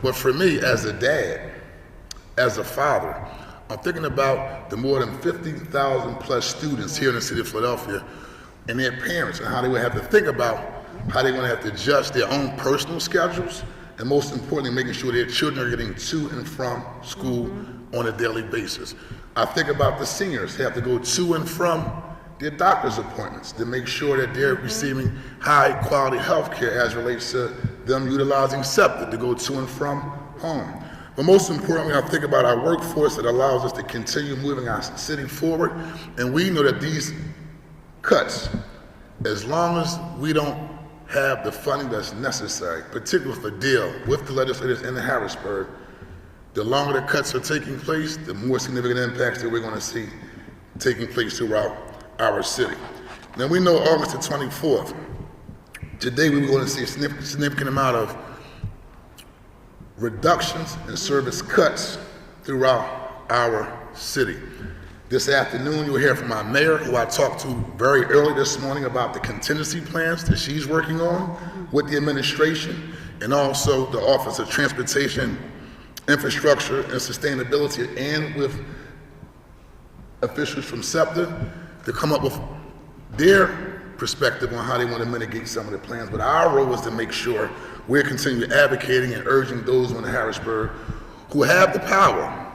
But for me, as a dad, as a father, I'm thinking about the more than 50,000 plus students here in the city of Philadelphia and their parents, and how they would have to think about how they're going to have to adjust their own personal schedules, and most importantly, making sure their children are getting to and from school on a daily basis. I think about the seniors who have to go to and from their doctor's appointments to make sure that they're receiving high quality health care as relates to them utilizing SEPTA to go to and from home. But most importantly, I think about our workforce that allows us to continue moving our city forward. And we know that these cuts, as long as we don't have the funding that's necessary, particularly for deal with the legislators in Harrisburg, the longer the cuts are taking place, the more significant impacts that we're going to see taking place throughout our city. Now we know August the 24th, today we were going to see a significant amount of reductions and service cuts throughout our city. This afternoon, you'll hear from our mayor, who I talked to very early this morning about the contingency plans that she's working on with the administration, and also the Office of Transportation, Infrastructure, and Sustainability, and with officials from SEPTA to come up with their perspective on how they want to mitigate some of the plans. But our role is to make sure we're continuing advocating and urging those in Harrisburg who have the power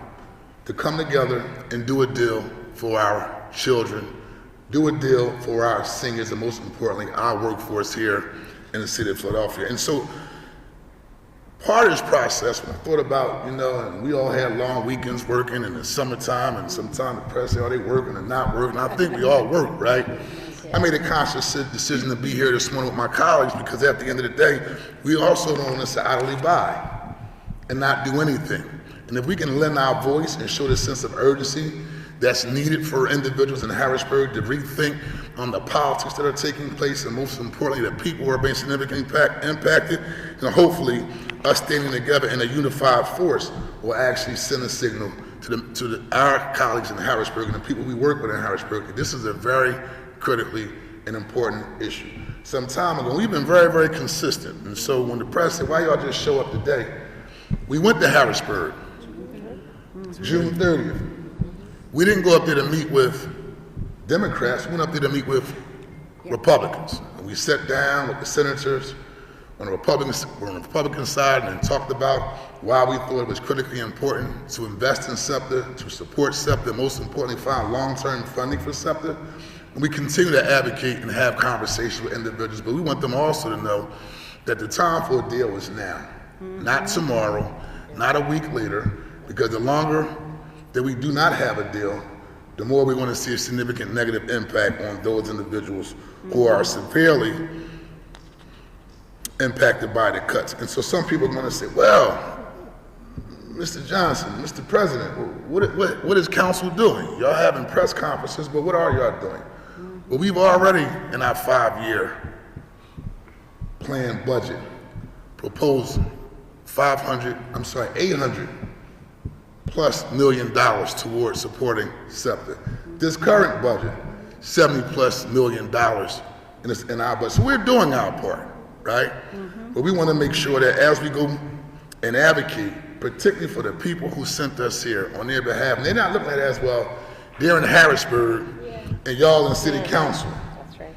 to come together and do a deal for our children, do a deal for our seniors, and most importantly, our workforce here in the city of Philadelphia. And so part of this process, when I thought about, and we all had long weekends working in the summertime, and sometimes the press say, are they working or not working? I think we all work, right? I made a conscious decision to be here this morning with my colleagues because at the end of the day, we also don't want to sit idly by and not do anything. And if we can lend our voice and show the sense of urgency that's needed for individuals in Harrisburg to rethink on the politics that are taking place, and most importantly, the people who are being significantly impacted, hopefully us standing together in a unified force will actually send a signal to our colleagues in Harrisburg and the people we work with in Harrisburg that this is a very critically and important issue. Some time ago, we've been very, very consistent. And so when the press said, why y'all just show up today? We went to Harrisburg, June 30th. We didn't go up there to meet with Democrats, we went up there to meet with Republicans. And we sat down with the senators on the Republican side and talked about why we thought it was critically important to invest in SEPTA, to support SEPTA, most importantly, find long-term funding for SEPTA. And we continue to advocate and have conversations with individuals, but we want them also to know that the time for a deal is now, not tomorrow, not a week later, because the longer that we do not have a deal, the more we're going to see a significant negative impact on those individuals who are severely impacted by the cuts. And so some people are going to say, well, Mr. Johnson, Mr. President, what is council doing? Y'all having press conferences, but what are y'all doing? Well, we've already, in our 5-year planned budget, proposed $800+ million towards supporting SEPTA. This current budget, $70+ million in our budget. So we're doing our part, right? But we want to make sure that as we go and advocate, particularly for the people who sent us here on their behalf, and they're not looking at it as, well, they're in Harrisburg and y'all in city council. That's right.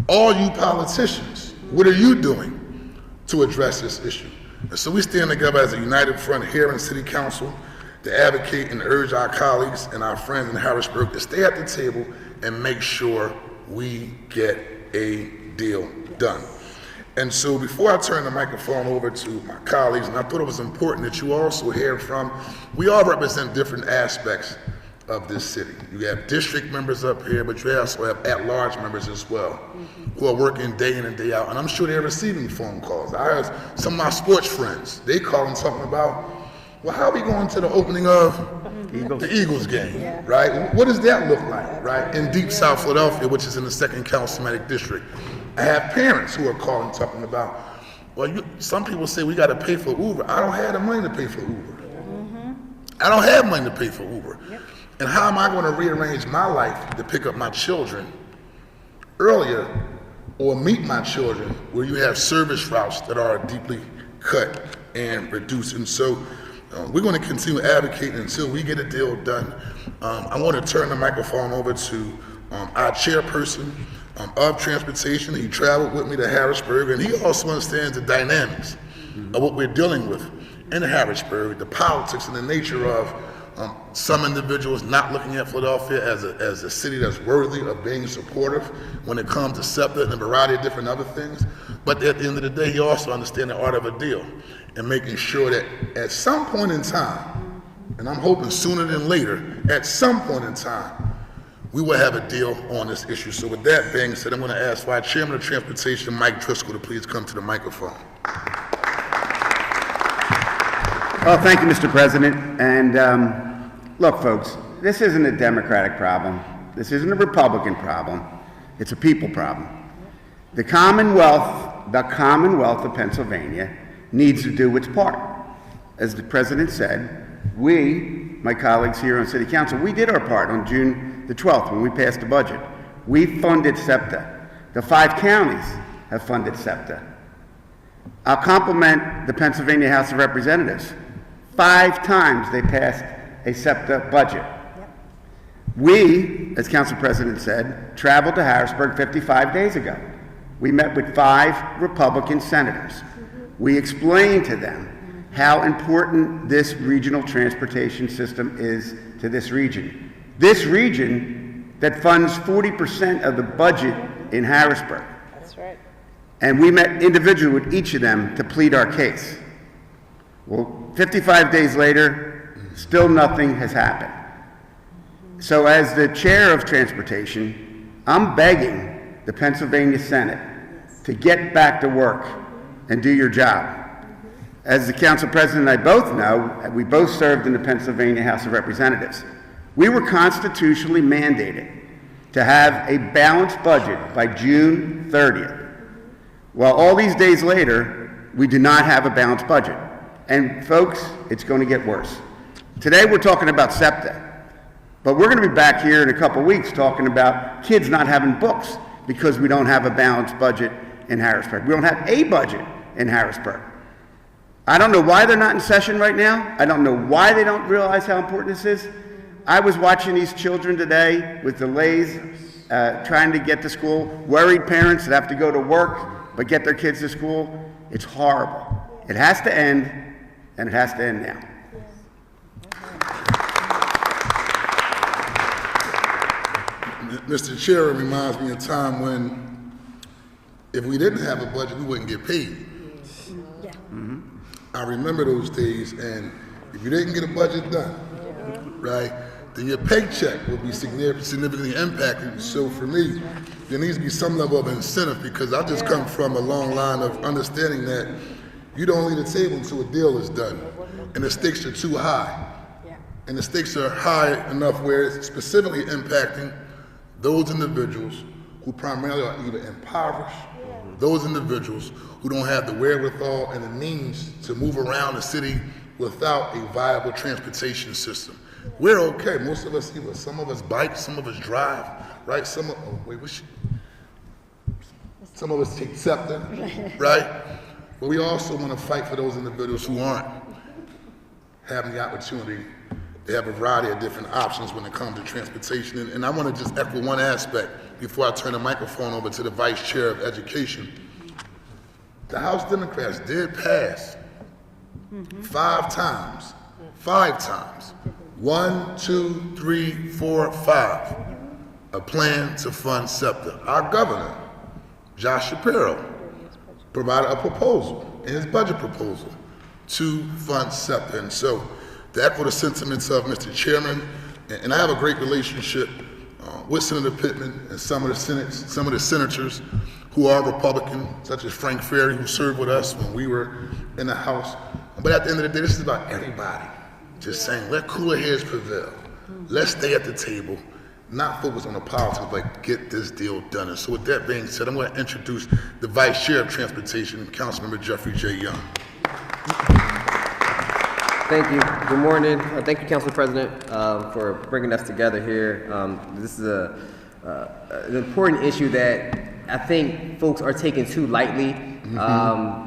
All you politicians, what are you doing to address this issue? And so we stand together as a united front here in city council to advocate and urge our colleagues and our friends in Harrisburg to stay at the table and make sure we get a deal done. And so before I turn the microphone over to my colleagues, and I thought it was important that you also hear from, we all represent different aspects of this city. You have district members up here, but you also have at-large members as well, who are working day in and day out. And I'm sure they're receiving phone calls. I heard some of my sports friends, they call and talking about, well, how are we going to the opening of the Eagles game, right? What does that look like, right? In deep South Philadelphia, which is in the 2nd Councilmember District. I have parents who are calling talking about, well, some people say we got to pay for Uber. I don't have the money to pay for Uber. I don't have money to pay for Uber. And how am I going to rearrange my life to pick up my children earlier or meet my children where you have service routes that are deeply cut and reducing. So we're going to continue advocating until we get a deal done. I want to turn the microphone over to our chairperson of transportation. He traveled with me to Harrisburg, and he also understands the dynamics of what we're dealing with in Harrisburg, the politics and the nature of some individuals not looking at Philadelphia as a city that's worthy of being supportive when it comes to SEPTA and a variety of different other things. But at the end of the day, he also understands the art of a deal and making sure that at some point in time, and I'm hoping sooner than later, at some point in time, we will have a deal on this issue. So with that being said, I'm going to ask Vice Chairman of Transportation, Mike Driscoll, to please come to the microphone. Well, thank you, Mr. President. And look, folks, this isn't a Democratic problem. This isn't a Republican problem. It's a people problem. The Commonwealth of Pennsylvania needs to do its part. As the President said, we, my colleagues here on City Council, we did our part on June the 12th when we passed the budget. We funded SEPTA. The 5 counties have funded SEPTA. I'll compliment the Pennsylvania House of Representatives. 5 times they passed a SEPTA budget. We, as Council President said, traveled to Harrisburg 55 days ago. We met with 5 Republican senators. We explained to them how important this regional transportation system is to this region. This region that funds 40% of the budget in Harrisburg. That's right. And we met individually with each of them to plead our case. Well, 55 days later, still nothing has happened. So as the chair of transportation, I'm begging the Pennsylvania Senate to get back to work and do your job. As the Council President and I both know, we both served in the Pennsylvania House of Representatives. We were constitutionally mandated to have a balanced budget by June 30th. Well, all these days later, we do not have a balanced budget. And folks, it's going to get worse. Today we're talking about SEPTA, but we're going to be back here in a couple weeks talking about kids not having books because we don't have a balanced budget in Harrisburg. We don't have a budget in Harrisburg. I don't know why they're not in session right now. I don't know why they don't realize how important this is. I was watching these children today with delays, trying to get to school, worried parents that have to go to work but get their kids to school. It's horrible. It has to end, and it has to end now. Mr. Chair, it reminds me of a time when if we didn't have a budget, we wouldn't get paid. Yeah. I remember those days, and if you didn't get a budget done, right, then your paycheck will be significantly impacted. So for me, there needs to be some level of incentive because I just come from a long line of understanding that you don't leave the table until a deal is done, and the stakes are too high. And the stakes are high enough where it's specifically impacting those individuals who primarily are either impoverished, those individuals who don't have the wherewithal and the means to move around the city without a viable transportation system. We're okay. Most of us, some of us bike, some of us drive, right? Some of us take SEPTA, right? But we also want to fight for those individuals who aren't having the opportunity. They have a variety of different options when it comes to transportation. And I want to just echo one aspect before I turn the microphone over to the Vice Chair of Education. The House Democrats did pass 5 times. 1, 2, 3, 4, 5. A plan to fund SEPTA. Our governor, Josh Shapiro, provided a proposal in his budget proposal to fund SEPTA. And so to echo the sentiments of Mr. Chairman, and I have a great relationship with Senator Pittman and some of the senators who are Republican, such as Frank Ferry, who served with us when we were in the House. But at the end of the day, this is about everybody just saying, let cooler heads prevail. Let's stay at the table, not focus on the politics, but get this deal done. And so with that being said, I'm going to introduce the Vice Chair of Transportation, Councilmember Jeffrey J. Young. Thank you. Good morning. Thank you, Council President, for bringing us together here. This is an important issue that I think folks are taking too lightly.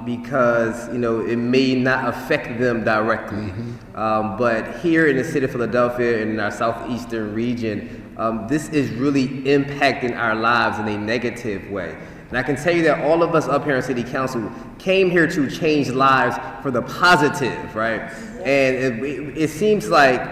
because it may not affect them directly. But here in the city of Philadelphia, in our southeastern region, this is really impacting our lives in a negative way. And I can tell you that all of us up here in City Council came here to change lives for the positive, right? And it seems like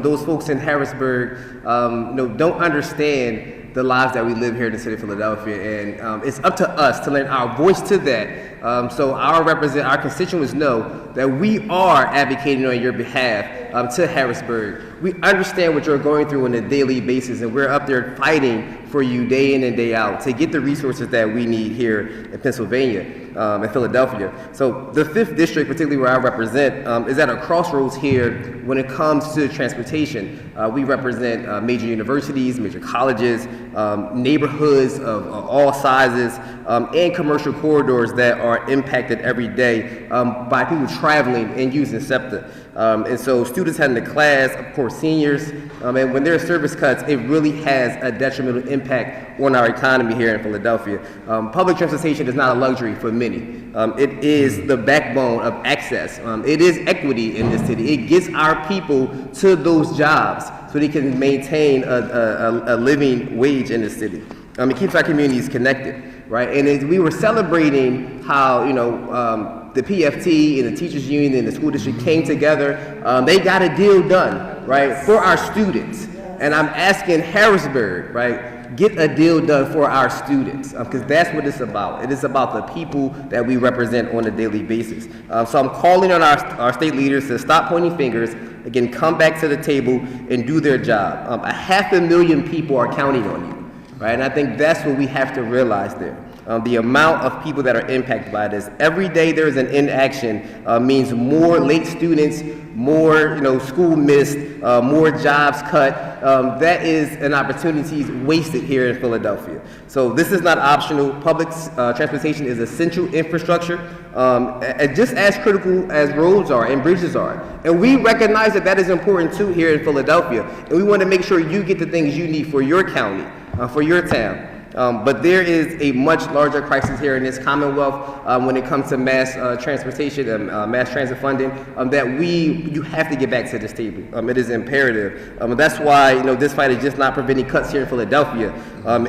those folks in Harrisburg don't understand the lives that we live here in the city of Philadelphia, and it's up to us to lend our voice to that, so our constituents know that we are advocating on your behalf to Harrisburg. We understand what you're going through on a daily basis, and we're up there fighting for you day in and day out to get the resources that we need here in Pennsylvania, in Philadelphia. So the 5th district, particularly where I represent, is at a crossroads here when it comes to transportation. We represent major universities, major colleges, neighborhoods of all sizes, and commercial corridors that are impacted every day by people traveling and using SEPTA. And so students heading to class, of course seniors, and when there are service cuts, it really has a detrimental impact on our economy here in Philadelphia. Public transportation is not a luxury for many. It is the backbone of access. It is equity in this city. It gets our people to those jobs so they can maintain a living wage in the city. It keeps our communities connected, right? And as we were celebrating how, the PFT and the teachers union and the school district came together, they got a deal done, right, for our students. And I'm asking Harrisburg, right, get a deal done for our students, because that's what it's about. It is about the people that we represent on a daily basis. So I'm calling on our state leaders to stop pointing fingers, again, come back to the table and do their job. 500,000 people are counting on you, right? And I think that's what we have to realize there. The amount of people that are impacted by this. Every day there is an inaction means more late students, more school missed, more jobs cut. That is an opportunity wasted here in Philadelphia. So this is not optional. Public transportation is essential infrastructure, and just as critical as roads are and bridges are. And we recognize that is important too here in Philadelphia. And we want to make sure you get the things you need for your county, for your town. But there is a much larger crisis here in this Commonwealth when it comes to mass transportation and mass transit funding that you have to get back to this table. It is imperative. That's why this fight is just not preventing cuts here in Philadelphia.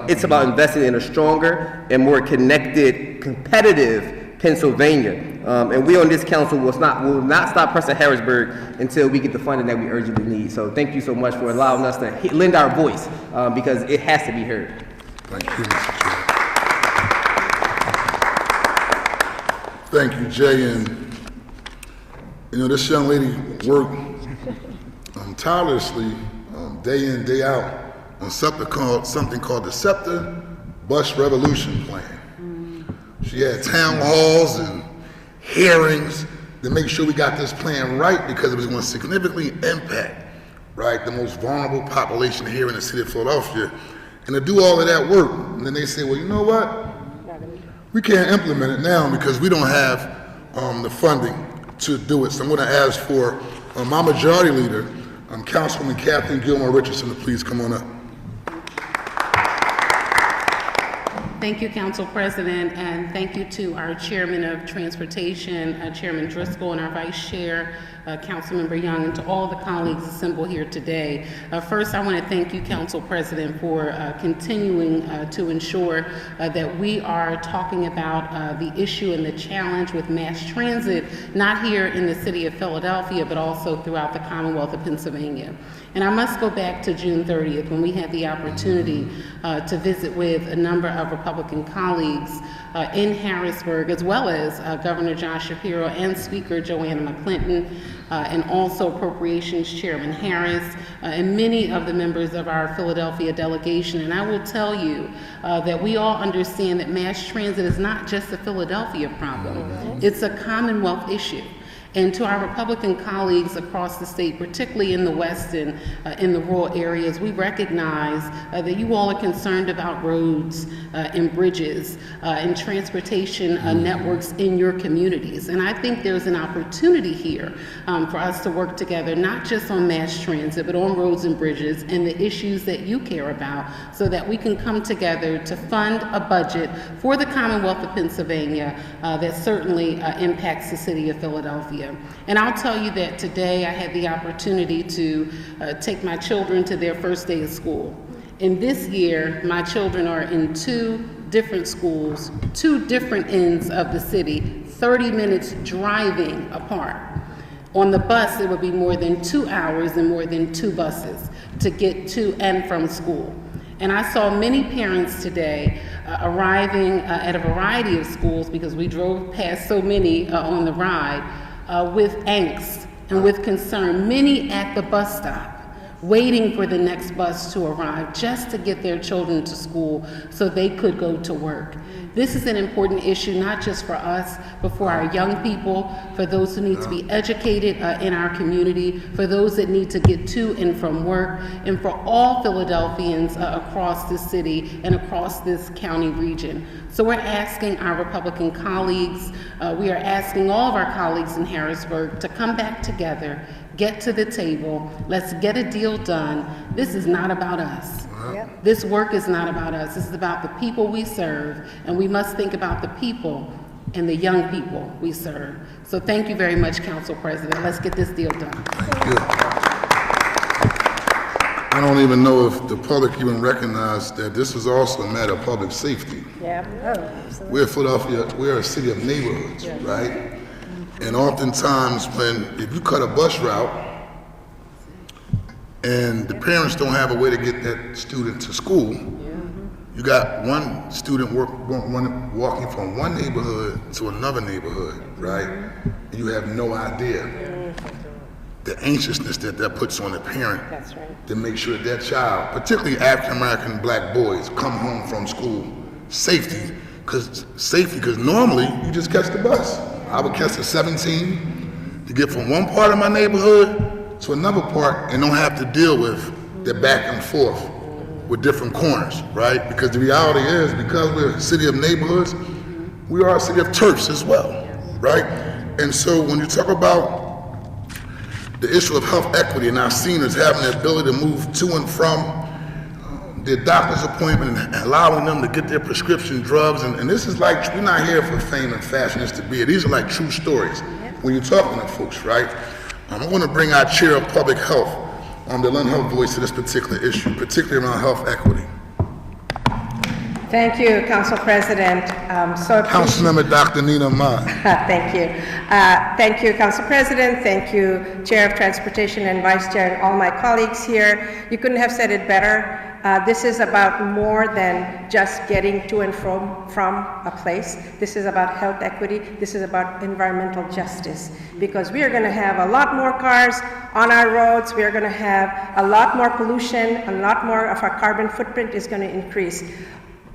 It's about investing in a stronger and more connected, competitive Pennsylvania. And we on this council will not stop pressing Harrisburg until we get the funding that we urgently need. So thank you so much for allowing us to lend our voice because it has to be heard. Thank you, Mr. Chair. Thank you, Jay. And this young lady worked tirelessly day in, day out on something called the SEPTA Bus Revolution Plan. She had town halls and hearings to make sure we got this plan right because it was going to significantly impact, right, the most vulnerable population here in the city of Philadelphia. And to do all of that work, and then they say, well, you know what? We can't implement it now because we don't have the funding to do it. So I'm going to ask for my majority leader, Councilwoman Kathleen Gilmore Richardson, to please come on up. Thank you, Council President, and thank you to our Chairman of Transportation, Chairman Driscoll, and our Vice Chair, Councilmember Young, and to all the colleagues assembled here today. First, I want to thank you, Council President, for continuing to ensure that we are talking about the issue and the challenge with mass transit, not here in the city of Philadelphia, but also throughout the Commonwealth of Pennsylvania. And I must go back to June 30th when we had the opportunity to visit with a number of Republican colleagues in Harrisburg, as well as Governor John Shapiro and Speaker Joanna McClinton, and also Appropriations Chairman Harris, and many of the members of our Philadelphia delegation. And I will tell you that we all understand that mass transit is not just a Philadelphia problem. It's a Commonwealth issue. And to our Republican colleagues across the state, particularly in the West and in the rural areas, we recognize that you all are concerned about roads and bridges and transportation networks in your communities. And I think there's an opportunity here for us to work together, not just on mass transit, but on roads and bridges and the issues that you care about, so that we can come together to fund a budget for the Commonwealth of Pennsylvania that certainly impacts the city of Philadelphia. And I'll tell you that today I had the opportunity to take my children to their first day of school. And this year, my children are in 2 different schools, 2 different ends of the city, 30 minutes driving apart. On the bus, it would be more than 2 hours and more than 2 buses to get to and from school. And I saw many parents today arriving at a variety of schools, because we drove past so many on the ride, with angst and with concern, many at the bus stop, waiting for the next bus to arrive just to get their children to school so they could go to work. This is an important issue, not just for us, but for our young people, for those who need to be educated in our community, for those that need to get to and from work, and for all Philadelphians across this city and across this county region. So we're asking our Republican colleagues, we are asking all of our colleagues in Harrisburg to come back together, get to the table, let's get a deal done. This is not about us. Yep. This work is not about us. This is about the people we serve, and we must think about the people and the young people we serve. So thank you very much, Council President. Let's get this deal done. Thank you. I don't even know if the public even recognized that this is also a matter of public safety. Yeah. Oh, absolutely. We're Philadelphia, we're a city of neighborhoods, right? And oftentimes if you cut a bus route and the parents don't have a way to get that student to school, you got one student walking from one neighborhood to another neighborhood, right? And you have no idea the anxiousness that puts on the parent. That's right. To make sure that child, particularly African American black boys, come home from school safety, because normally you just catch the bus. I would catch the 17 to get from one part of my neighborhood to another part and don't have to deal with the back and forth with different corners, right? Because the reality is, because we're a city of neighborhoods, we are a city of turfs as well, right? And so when you talk about the issue of health equity and our seniors having the ability to move to and from their doctor's appointment and allowing them to get their prescription drugs, and this is like, we're not here for fame and fashion, it's to be. These are like true stories when you're talking to folks, right? I want to bring our chair of public health to lend her voice to this particular issue, particularly around health equity. Thank you, Council President. Councilmember Dr. Nina Mai. Thank you. Thank you, Council President. Thank you, Chair of Transportation and Vice Chair, and all my colleagues here. You couldn't have said it better. This is about more than just getting to and from a place. This is about health equity. This is about environmental justice, because we are going to have a lot more cars on our roads. We are going to have a lot more pollution. A lot more of our carbon footprint is going to increase.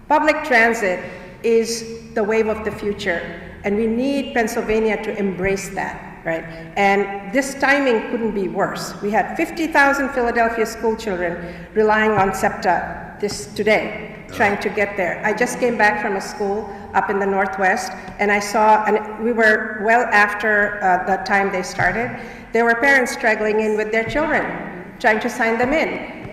Public transit is the wave of the future, and we need Pennsylvania to embrace that, right? And this timing couldn't be worse. We had 50,000 Philadelphia school children relying on SEPTA today, trying to get there. I just came back from a school up in the Northwest, and I saw, and we were well after the time they started, there were parents struggling in with their children, trying to sign them in.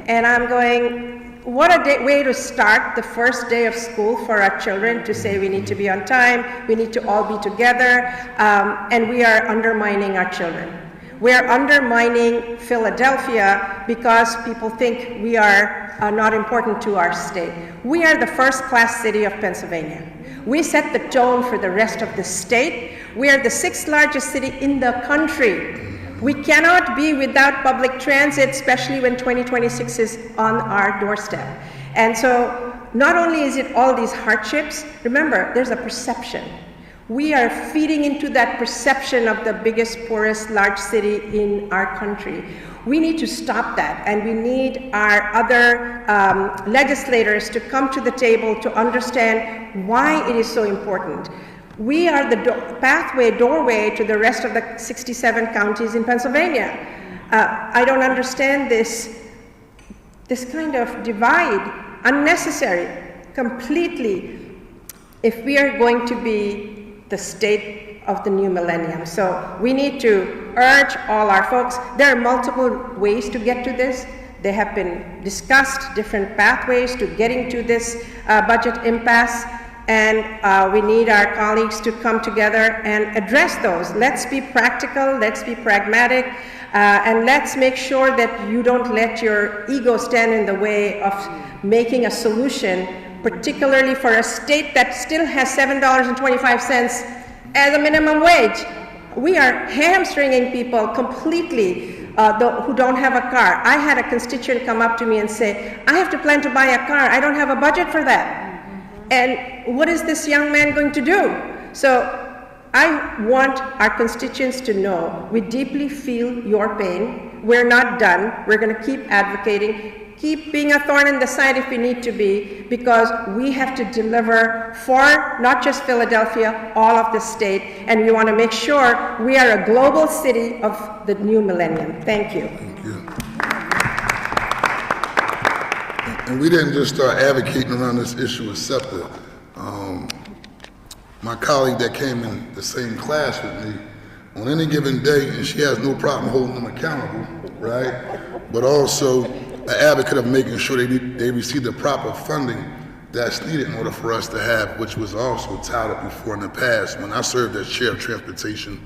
And I'm going, what a way to start the first day of school for our children, to say we need to be on time, we need to all be together, and we are undermining our children. We are undermining Philadelphia because people think we are not important to our state. We are the first-class city of Pennsylvania. We set the tone for the rest of the state. We are the 6th largest city in the country. We cannot be without public transit, especially when 2026 is on our doorstep. And so not only is it all these hardships, remember, there's a perception. We are feeding into that perception of the biggest, poorest, large city in our country. We need to stop that, and we need our other legislators to come to the table to understand why it is so important. We are the doorway to the rest of the 67 counties in Pennsylvania. I don't understand this kind of divide, unnecessary, completely, if we are going to be the state of the new millennium. So we need to urge all our folks. There are multiple ways to get to this. They have been discussed, different pathways to getting to this budget impasse, and we need our colleagues to come together and address those. Let's be practical, let's be pragmatic, and let's make sure that you don't let your ego stand in the way of making a solution, particularly for a state that still has $7.25 as a minimum wage. We are hamstringing people completely who don't have a car. I had a constituent come up to me and say, I have to plan to buy a car. I don't have a budget for that. And what is this young man going to do? So I want our constituents to know we deeply feel your pain. We're not done. We're going to keep advocating, keep being a thorn in the side if we need to be, because we have to deliver for not just Philadelphia, all of the state, and we want to make sure we are a global city of the new millennium. Thank you. Thank you. And we didn't just start advocating around this issue of SEPTA. My colleague that came in the same class with me, on any given day, and she has no problem holding them accountable, right? But also an advocate of making sure they receive the proper funding that's needed in order for us to have, which was also touted before in the past. When I served as chair of transportation,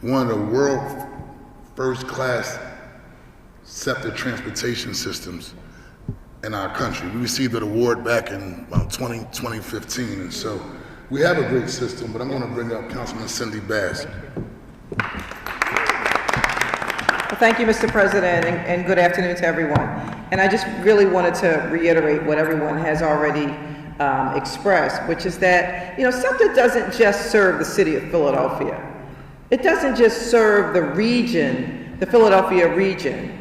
one of the world first class SEPTA transportation systems in our country. We received an award back in about 2015, and so we have a great system, but I'm going to bring up Councilman Cindy Bass. Well, thank you, Mr. President, and good afternoon to everyone. And I just really wanted to reiterate what everyone has already expressed, which is that, SEPTA doesn't just serve the city of Philadelphia. It doesn't just serve the region, the Philadelphia region.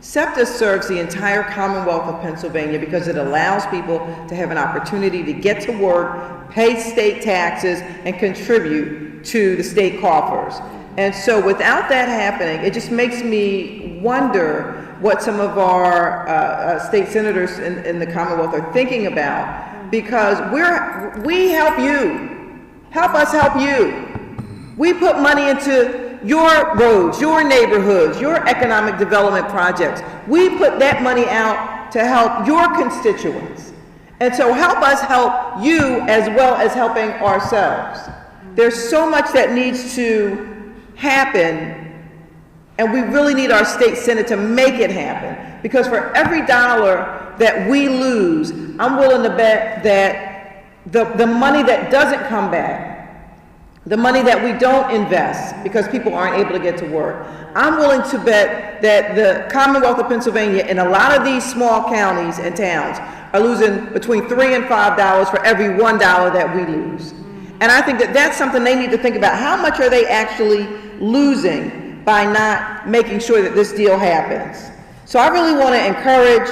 SEPTA serves the entire Commonwealth of Pennsylvania because it allows people to have an opportunity to get to work, pay state taxes, and contribute to the state coffers. And so without that happening, it just makes me wonder what some of our state senators in the Commonwealth are thinking about, because we help you. Help us help you. We put money into your roads, your neighborhoods, your economic development projects. We put that money out to help your constituents. And so help us help you as well as helping ourselves. There's so much that needs to happen, and we really need our state senate to make it happen, because for every dollar that we lose, I'm willing to bet that the money that doesn't come back, the money that we don't invest because people aren't able to get to work, I'm willing to bet that the Commonwealth of Pennsylvania and a lot of these small counties and towns are losing between $3 and $5 for every $1 that we lose. And I think that that's something they need to think about. How much are they actually losing by not making sure that this deal happens? So I really want to encourage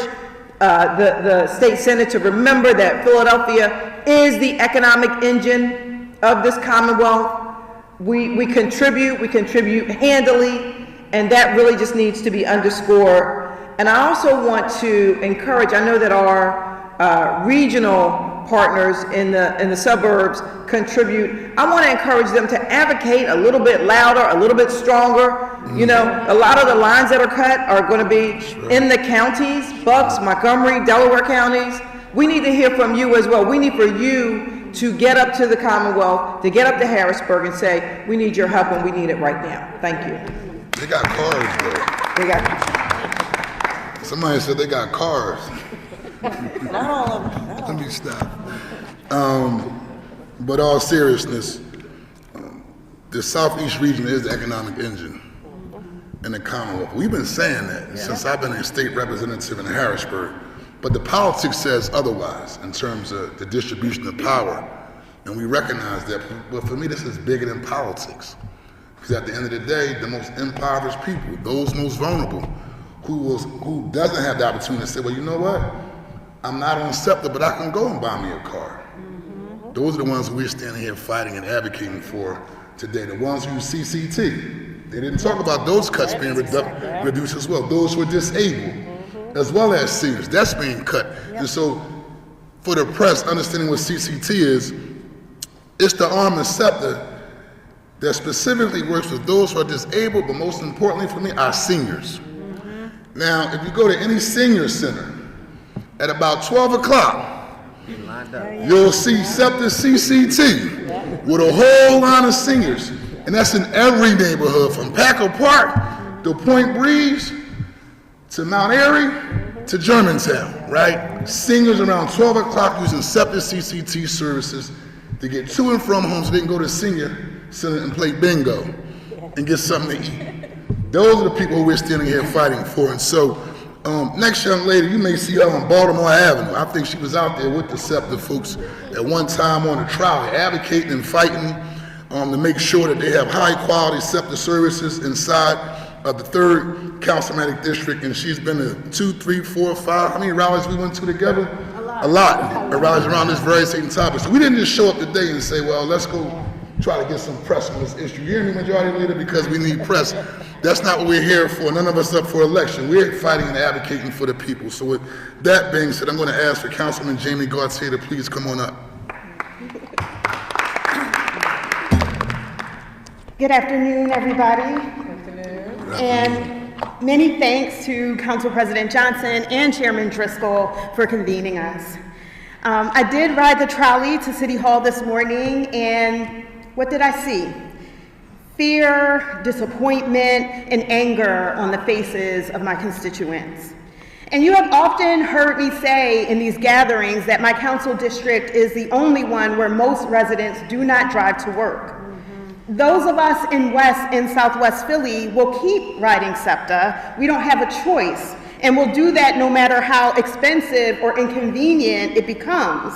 the state senate to remember that Philadelphia is the economic engine of this Commonwealth. We contribute handily, and that really just needs to be underscored. And I also want to encourage, I know that our regional partners in the suburbs contribute. I want to encourage them to advocate a little bit louder, a little bit stronger. A lot of the lines that are cut are going to be in the counties, Bucks, Montgomery, Delaware counties. We need to hear from you as well. We need for you to get up to the Commonwealth, to get up to Harrisburg and say, we need your help and we need it right now. Thank you. They got cars, though. They got. Somebody said they got cars. Not all of them. Let me stop. But all seriousness, the Southeast region is the economic engine in the Commonwealth. We've been saying that since I've been a state representative in Harrisburg. But the politics says otherwise in terms of the distribution of power. And we recognize that, but for me, this is bigger than politics. Because at the end of the day, the most impoverished people, those most vulnerable, who doesn't have the opportunity to say, well, you know what? I'm not on SEPTA, but I can go and buy me a car. Those are the ones who we're standing here fighting and advocating for today. The ones who use CCT. They didn't talk about those cuts being reduced as well. Those who are disabled, as well as seniors, that's being cut. And so, for the press, understanding what CCT is, it's the arm of SEPTA that specifically works with those who are disabled, but most importantly for me, our seniors. Now, if you go to any senior center, at about 12 o'clock, you'll see SEPTA CCT with a whole line of seniors. And that's in every neighborhood, from Packer Park to Point Breeze to Mount Airy to Germantown, right? Seniors around 12 o'clock using SEPTA CCT services to get to and from home so they can go to senior center and play bingo and get something to eat. Those are the people who we're standing here fighting for. And so, next young lady, you may see her on Baltimore Avenue. I think she was out there with the SEPTA folks at one time on the trial, advocating and fighting to make sure that they have high quality SEPTA services inside of the 3rd Councilmanic District. And she's been to 2, 3, 4, 5, how many rallies we went to together? A lot of rallies around this very same topic. So we didn't just show up today and say, well, let's go try to get some press on this issue. You hear me, Majority Leader? Because we need press. That's not what we're here for. None of us up for election. We're fighting and advocating for the people. So with that being said, I'm going to ask for Councilman Jamie Gauthier to please come on up. Good afternoon, everybody. Good afternoon. And many thanks to Council President Johnson and Chairman Driscoll for convening us. I did ride the trolley to City Hall this morning, and what did I see? Fear, disappointment, and anger on the faces of my constituents. And you have often heard me say in these gatherings that my council district is the only one where most residents do not drive to work. Those of us in West and Southwest Philly will keep riding SEPTA. We don't have a choice, and we'll do that no matter how expensive or inconvenient it becomes.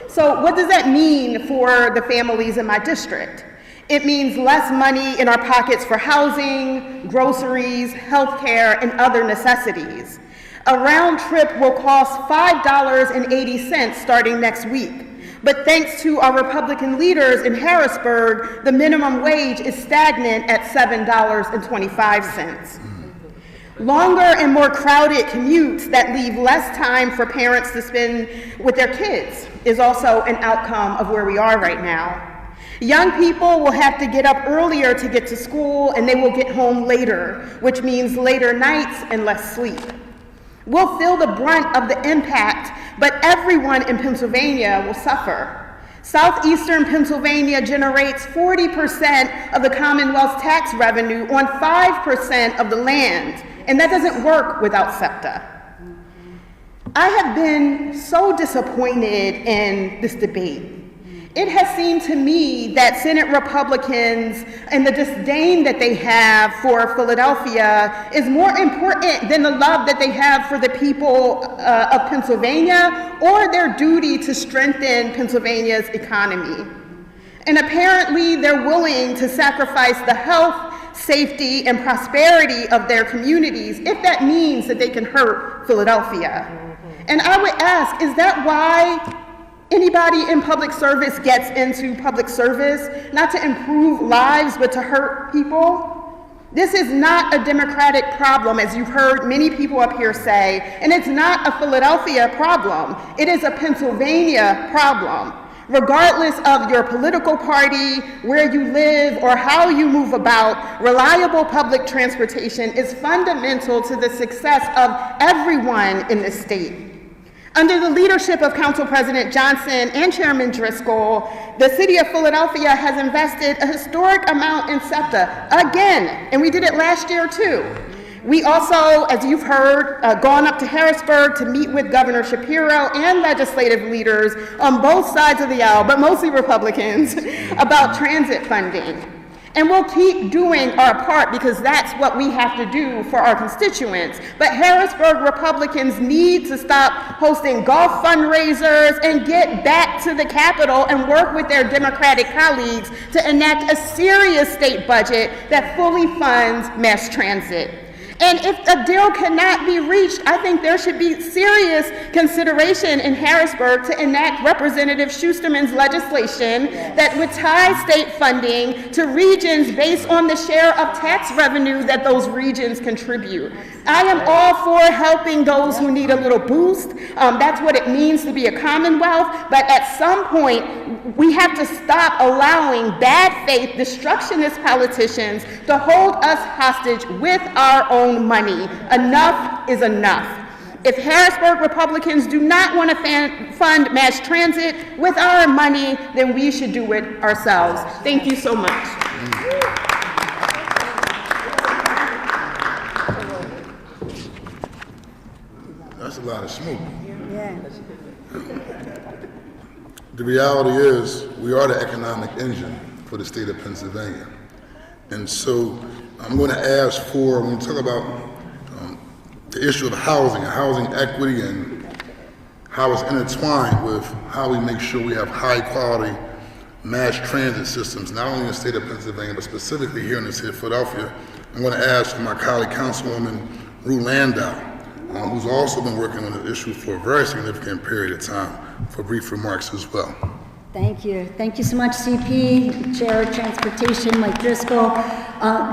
So what does that mean for the families in my district? It means less money in our pockets for housing, groceries, healthcare, and other necessities. A round trip will cost $5.80 starting next week. But thanks to our Republican leaders in Harrisburg, the minimum wage is stagnant at $7.25. Longer and more crowded commutes that leave less time for parents to spend with their kids is also an outcome of where we are right now. Young people will have to get up earlier to get to school, and they will get home later, which means later nights and less sleep. We'll feel the brunt of the impact, but everyone in Pennsylvania will suffer. Southeastern Pennsylvania generates 40% of the Commonwealth's tax revenue on 5% of the land, and that doesn't work without SEPTA. I have been so disappointed in this debate. It has seemed to me that Senate Republicans and the disdain that they have for Philadelphia is more important than the love that they have for the people of Pennsylvania or their duty to strengthen Pennsylvania's economy. And apparently they're willing to sacrifice the health, safety, and prosperity of their communities if that means that they can hurt Philadelphia. And I would ask, is that why anybody in public service gets into public service? Not to improve lives, but to hurt people? This is not a Democratic problem, as you've heard many people up here say, and it's not a Philadelphia problem. It is a Pennsylvania problem. Regardless of your political party, where you live, or how you move about, reliable public transportation is fundamental to the success of everyone in this state. Under the leadership of Council President Johnson and Chairman Driscoll, the City of Philadelphia has invested a historic amount in SEPTA again, and we did it last year too. We also, as you've heard, gone up to Harrisburg to meet with Governor Shapiro and legislative leaders on both sides of the aisle, but mostly Republicans, about transit funding. And we'll keep doing our part because that's what we have to do for our constituents. But Harrisburg Republicans need to stop hosting golf fundraisers and get back to the Capitol and work with their Democratic colleagues to enact a serious state budget that fully funds mass transit. And if a deal cannot be reached, I think there should be serious consideration in Harrisburg to enact Representative Schusterman's legislation that would tie state funding to regions based on the share of tax revenue that those regions contribute. I am all for helping those who need a little boost. That's what it means to be a commonwealth. But at some point, we have to stop allowing bad faith, destructionist politicians to hold us hostage with our own money. Enough is enough. If Harrisburg Republicans do not want to fund mass transit with our money, then we should do it ourselves. Thank you so much. That's a lot of smoke. The reality is, we are the economic engine for the state of Pennsylvania. And so I'm going to ask for, when we talk about the issue of housing and housing equity and how it's intertwined with how we make sure we have high quality mass transit systems, not only in the state of Pennsylvania, but specifically here in the city of Philadelphia, I'm going to ask for my colleague, Councilwoman Rue Landau, who's also been working on the issue for a very significant period of time, for brief remarks as well. Thank you. Thank you so much, CP, Chair of Transportation, Mike Driscoll.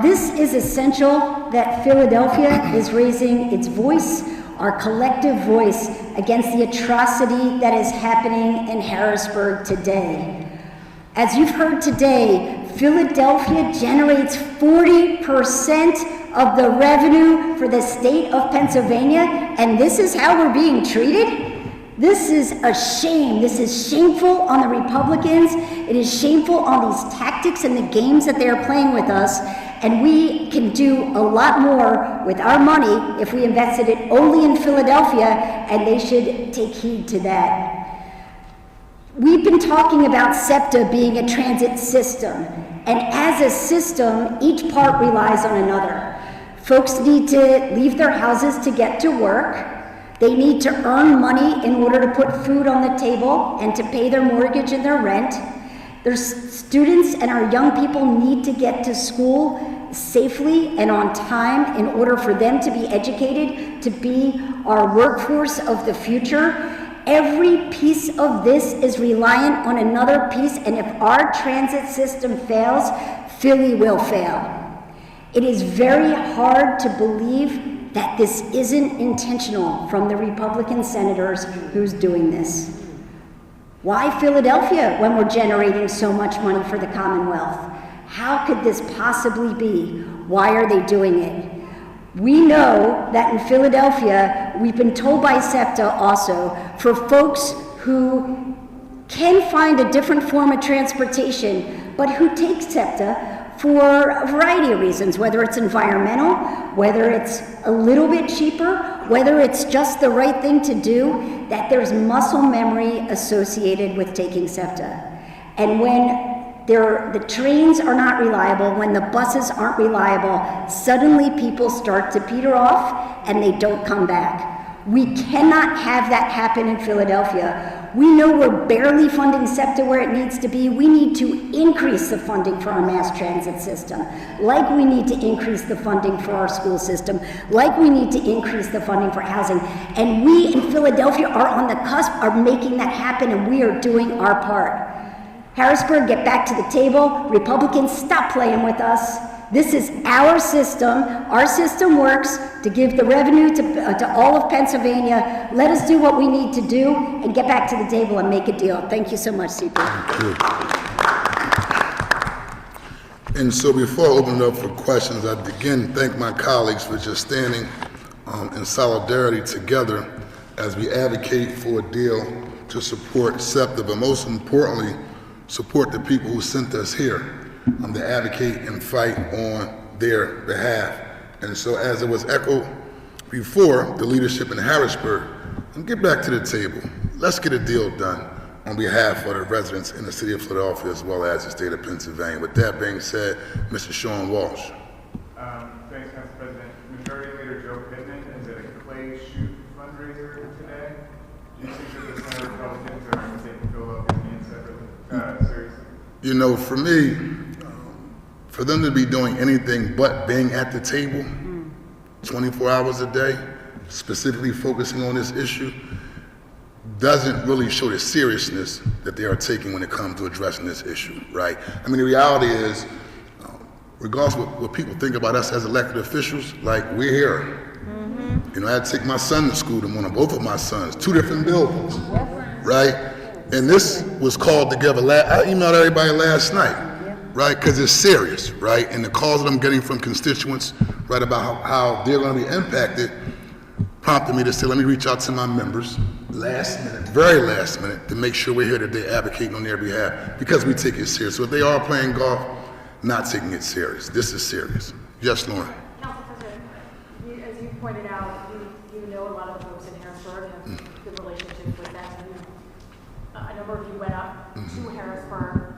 This is essential that Philadelphia is raising its voice, our collective voice, against the atrocity that is happening in Harrisburg today. As you've heard today, Philadelphia generates 40% of the revenue for the state of Pennsylvania, and this is how we're being treated? This is a shame. This is shameful on the Republicans. It is shameful on these tactics and the games that they are playing with us. And we can do a lot more with our money if we invested it only in Philadelphia, and they should take heed to that. We've been talking about SEPTA being a transit system. And as a system, each part relies on another. Folks need to leave their houses to get to work. They need to earn money in order to put food on the table and to pay their mortgage and their rent. Their students and our young people need to get to school safely and on time in order for them to be educated, to be our workforce of the future. Every piece of this is reliant on another piece, and if our transit system fails, Philly will fail. It is very hard to believe that this isn't intentional from the Republican senators who's doing this. Why Philadelphia when we're generating so much money for the Commonwealth? How could this possibly be? Why are they doing it? We know that in Philadelphia, we've been told by SEPTA also, for folks who can find a different form of transportation, but who take SEPTA for a variety of reasons, whether it's environmental, whether it's a little bit cheaper, whether it's just the right thing to do, that there's muscle memory associated with taking SEPTA. And when the trains are not reliable, when the buses aren't reliable, suddenly people start to peter off and they don't come back. We cannot have that happen in Philadelphia. We know we're barely funding SEPTA where it needs to be. We need to increase the funding for our mass transit system, like we need to increase the funding for our school system, like we need to increase the funding for housing. And we in Philadelphia are on the cusp of making that happen, and we are doing our part. Harrisburg, get back to the table. Republicans, stop playing with us. This is our system. Our system works to give the revenue to all of Pennsylvania. Let us do what we need to do and get back to the table and make a deal. Thank you so much, CP. Thank you. And so before I open it up for questions, I again thank my colleagues for just standing in solidarity together as we advocate for a deal to support SEPTA, but most importantly, support the people who sent us here to advocate and fight on their behalf. And so as it was echoed before, the leadership in Harrisburg, and get back to the table. Let's get a deal done on behalf of the residents in the city of Philadelphia as well as the state of Pennsylvania. With that being said, Mr. Sean Walsh. Thanks, Council President. Majority Leader Joe Pittman is at a clay shoot fundraiser today. Do you think that the Senate Republicans are taking Philadelphia separately, seriously? You know, for me, for them to be doing anything but being at the table 24 hours a day, specifically focusing on this issue, doesn't really show the seriousness that they are taking when it comes to addressing this issue, right? I mean, the reality is, regardless of what people think about us as elected officials, like, we're here. You know, I had to take my son to school this morning, both of my sons, 2 different buildings, right? And this was called together, I emailed everybody last night, right? Because it's serious, right? And the calls that I'm getting from constituents, right, about how they're going to be impacted, prompted me to say, let me reach out to my members, last minute, very last minute, to make sure we're here today advocating on their behalf, because we take it serious. So if they are playing golf, not taking it serious. This is serious. Yes, Lauren. Council President, as you pointed out, you know a lot of folks in Harrisburg and have good relationships with them. A number of you went up to Harrisburg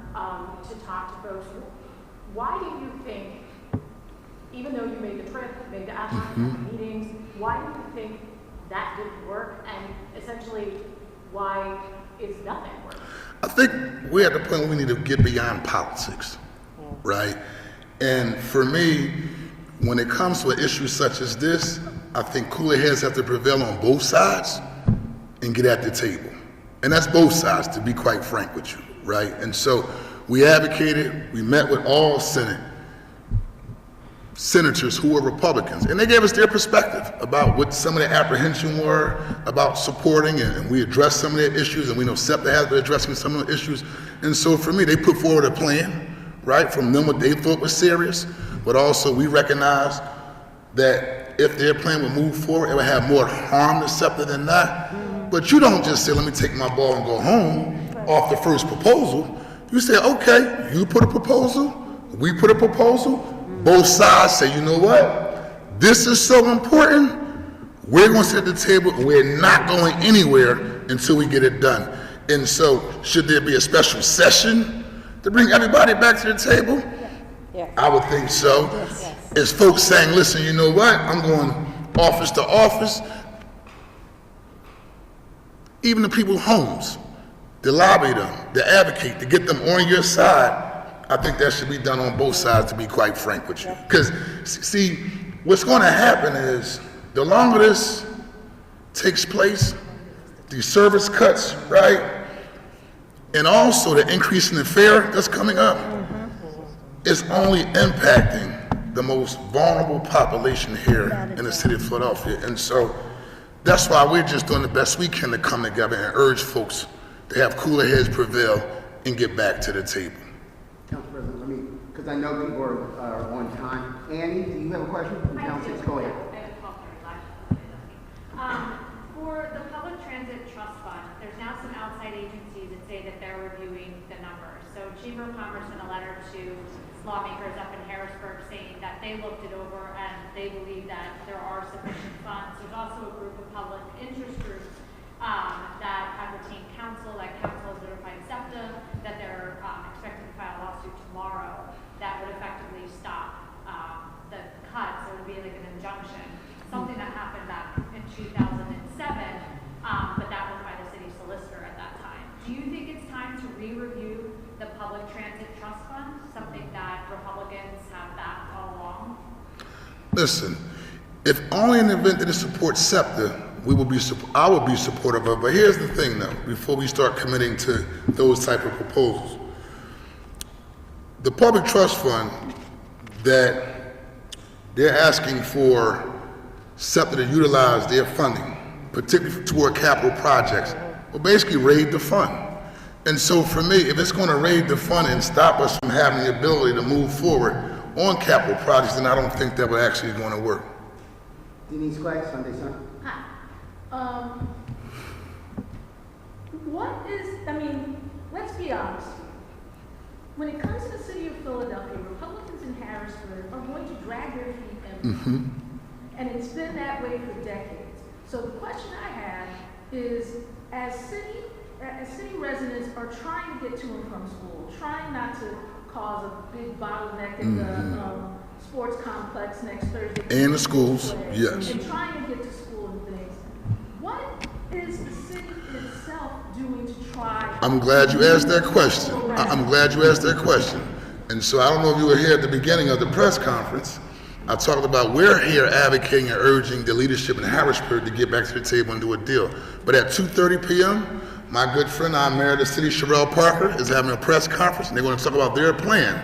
to talk to folks. Why do you think, even though you made the trip, made the effort, had the meetings, why do you think that didn't work? And essentially, why is nothing working? I think we're at the point where we need to get beyond politics, right? And for me, when it comes to an issue such as this, I think cooler heads have to prevail on both sides and get at the table. And that's both sides, to be quite frank with you, right? And so we advocated, we met with all senators who were Republicans, and they gave us their perspective about what some of the apprehension were about supporting, and we addressed some of their issues, and we know SEPTA has been addressing some of the issues. And so for me, they put forward a plan, right, from them what they thought was serious, but also we recognize that if their plan would move forward, it would have more harm to SEPTA than not. But you don't just say, let me take my ball and go home off the first proposal. You say, okay, you put a proposal, we put a proposal, both sides say, you know what, this is so important, we're going to sit at the table and we're not going anywhere until we get it done. And so, should there be a special session to bring everybody back to the table? Yes. I would think so. Yes. It's folks saying, listen, you know what, I'm going office to office, even the people's homes, to lobby them, to advocate, to get them on your side. I think that should be done on both sides, to be quite frank with you. Because, see, what's going to happen is, the longer this takes place, these service cuts, right, and also the increase in the fare that's coming up, is only impacting the most vulnerable population here in the city of Philadelphia. And so, that's why we're just doing the best we can to come together and urge folks to have cooler heads prevail and get back to the table. Council President, let me, because I know people are on time. Annie, do you have a question? Council, go ahead. For the Public Transit Trust Fund, there's now some outside agencies that say that they're reviewing the numbers. So Chamber of Commerce sent a letter to lawmakers up in Harrisburg saying that they looked it over and they believe that there are sufficient funds. There's also a group of public interest groups that have retained counsel. That counsel has notified SEPTA that they're expected to file a lawsuit tomorrow that would effectively stop the cuts. It would be like an injunction, something that happened back in 2007, but that was by the city solicitor at that time. Do you think it's time to re-review the Public Transit Trust Fund, something that Republicans have backed all along? Listen, if only in the event that it supports SEPTA, I would be supportive of it. But here's the thing though, before we start committing to those type of proposals. The Public Trust Fund that they're asking for SEPTA to utilize their funding, particularly toward capital projects, will basically raid the fund. And so for me, if it's going to raid the fund and stop us from having the ability to move forward on capital projects, then I don't think that would actually going to work. Denise Clay, Sunday Sun. Hi. Let's be honest. When it comes to the city of Philadelphia, Republicans in Harrisburg are going to drag their feet in. And it's been that way for decades. So the question I have is, as city residents are trying to get to and from school, trying not to cause a big bottleneck at the sports complex next Thursday. And the schools, yes. And trying to get to school and things. What is the city itself doing to try? I'm glad you asked that question. I'm glad you asked that question. And so I don't know if you were here at the beginning of the press conference. I talked about we're here advocating and urging the leadership in Harrisburg to get back to the table and do a deal. But at 2:30 p.m., my good friend, our mayor of the city, Sherelle Parker, is having a press conference, and they're going to talk about their plan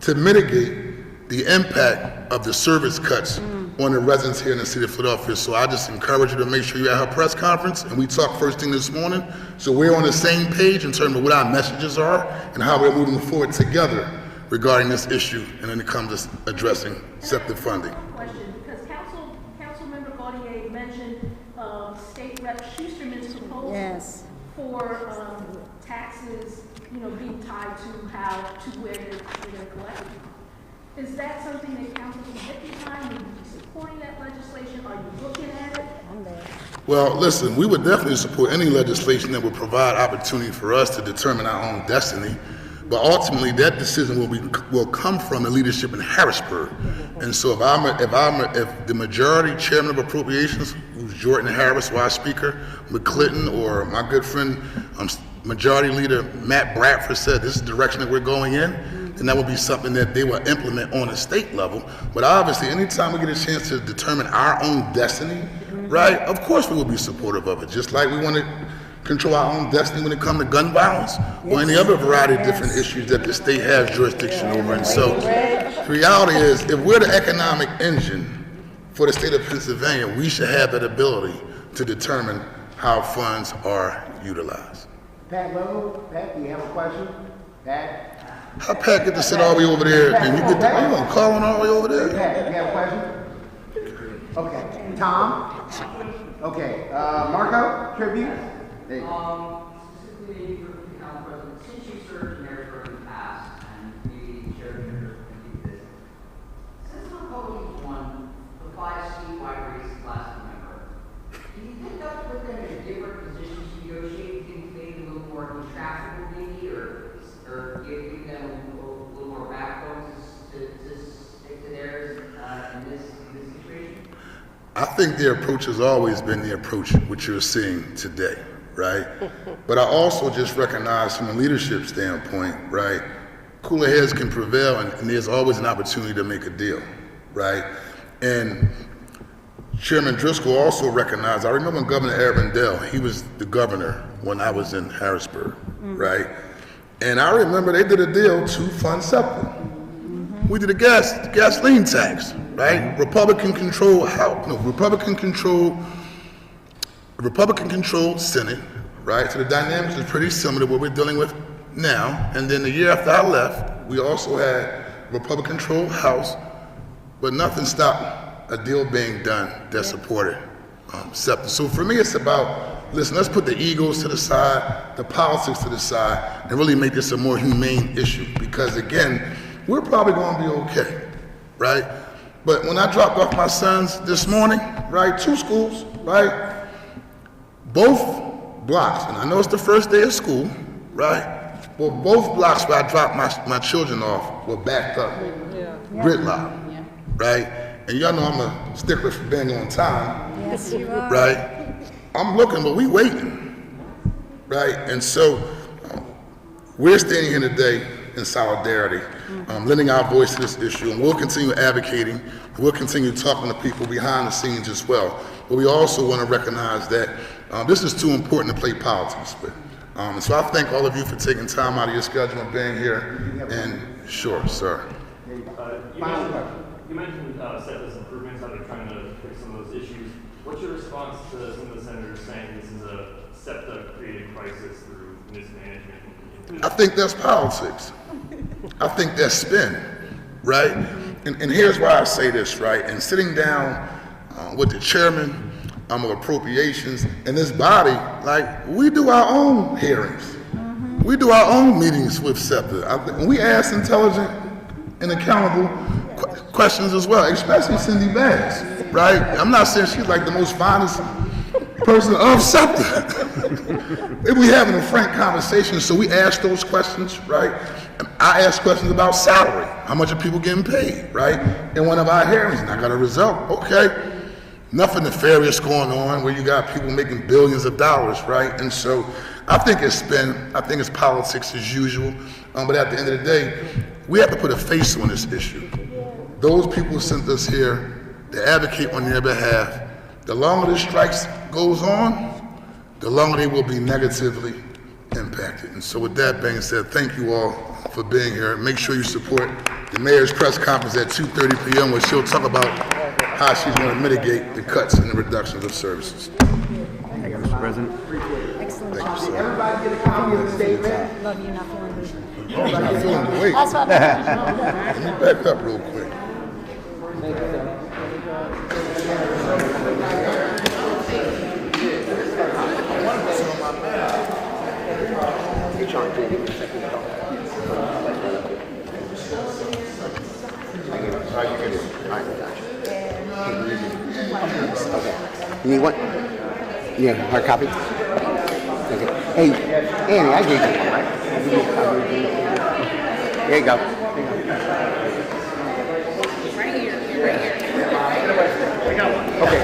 to mitigate the impact of the service cuts on the residents here in the city of Philadelphia. So I just encourage you to make sure you're at her press conference, and we talked first thing this morning, so we're on the same page in terms of what our messages are and how we're moving forward together regarding this issue, and when it comes to addressing SEPTA funding. Question, because Councilmember Gautier mentioned State Rep Schusterman's proposal Yes. for taxes, being tied to where they're collected. Is that something that council can get behind? Would you be supporting that legislation? Are you looking at it? Well, listen, we would definitely support any legislation that would provide opportunity for us to determine our own destiny. But ultimately, that decision will come from the leadership in Harrisburg. And so if the majority chairman of appropriations, who's Jordan Harris, our speaker, McClinton, or my good friend, majority leader Matt Bradford said this is the direction that we're going in, then that would be something that they will implement on a state level. But obviously, anytime we get a chance to determine our own destiny, right, of course we will be supportive of it. Just like we want to control our own destiny when it comes to gun violence or any other variety of different issues that the state has jurisdiction over. And so the reality is, if we're the economic engine for the state of Pennsylvania, we should have that ability to determine how funds are utilized. Pat Lowe, Pat, do you have a question? Pat? How Pat get to sit all the way over there and you get to, you gonna call on all the way over there? Pat, you have a question? Okay. Tom? Okay. Marco, tribute? Specifically for the Council President, since you served in Harrisburg in the past, and maybe Chair Kendrick can keep this, since the Republicans won the 5-seat-wide race last November, do you think that put them in a different position to negotiate? Do you think maybe a little more contractual maybe, or give them a little more backbone to stick to theirs in this situation? I think their approach has always been the approach which you're seeing today, right? But I also just recognize from a leadership standpoint, right, cooler heads can prevail, and there's always an opportunity to make a deal, right? And Chairman Driscoll also recognized, I remember Governor Arundel, he was the governor when I was in Harrisburg, right? And I remember they did a deal to fund SEPTA. We did a gasoline tax, right? Republican controlled Senate, right? So the dynamics is pretty similar to what we're dealing with now. And then the year after I left, we also had Republican controlled House, but nothing stopped a deal being done that supported SEPTA. So for me, it's about, listen, let's put the egos to the side, the politics to the side, and really make this a more humane issue. Because again, we're probably going to be okay, right? But when I dropped off my sons this morning, right, 2 schools, right, both blocks, and I know it's the first day of school, right, well, both blocks where I dropped my children off were backed up, gridlock, right? And y'all know I'm a stickler for being on time, Yes, you are. right? I'm looking, but we waiting, right? And so we're standing here today in solidarity, lending our voice to this issue, and we'll continue advocating, and we'll continue talking to people behind the scenes as well. But we also want to recognize that this is too important to play politics with. And so I thank all of you for taking time out of your schedule and being here. And sure, sir. You mentioned SEPTA's improvements, how they're trying to fix some of those issues. What's your response to some of the senators saying this is a SEPTA-created crisis through mismanagement? I think that's politics. I think that's spin, right? And here's why I say this, right? And sitting down with the chairman of appropriations and this body, like, we do our own hearings. We do our own meetings with SEPTA. We ask intelligent and accountable questions as well, especially Cindy Bass, right? I'm not saying she's like the most finest person of SEPTA. We having a frank conversation, so we ask those questions, right? I ask questions about salary, how much are people getting paid, right? In one of our hearings, and I got a result. Okay, nothing nefarious going on where you got people making billions of dollars, right? And so I think it's spin, I think it's politics as usual, but at the end of the day, we have to put a face on this issue. those people sent us here to advocate on their behalf. The longer this strikes goes on, the longer they will be negatively impacted. And so with that being said, thank you all for being here. Make sure you support the mayor's press conference at 2:30 p.m. where she'll talk about how she's going to mitigate the cuts and the reductions of services. Thank you, Mr. President. Excellent Thank you, job. sir. Everybody get a copy of the statement. Love you not feeling good. You're not feeling the weight. That's what I'm Let me back up real quick. You need one? Yeah, hard copy? Okay. Hey, Annie, I gave you one, right? There you go. Right here, right here. Okay.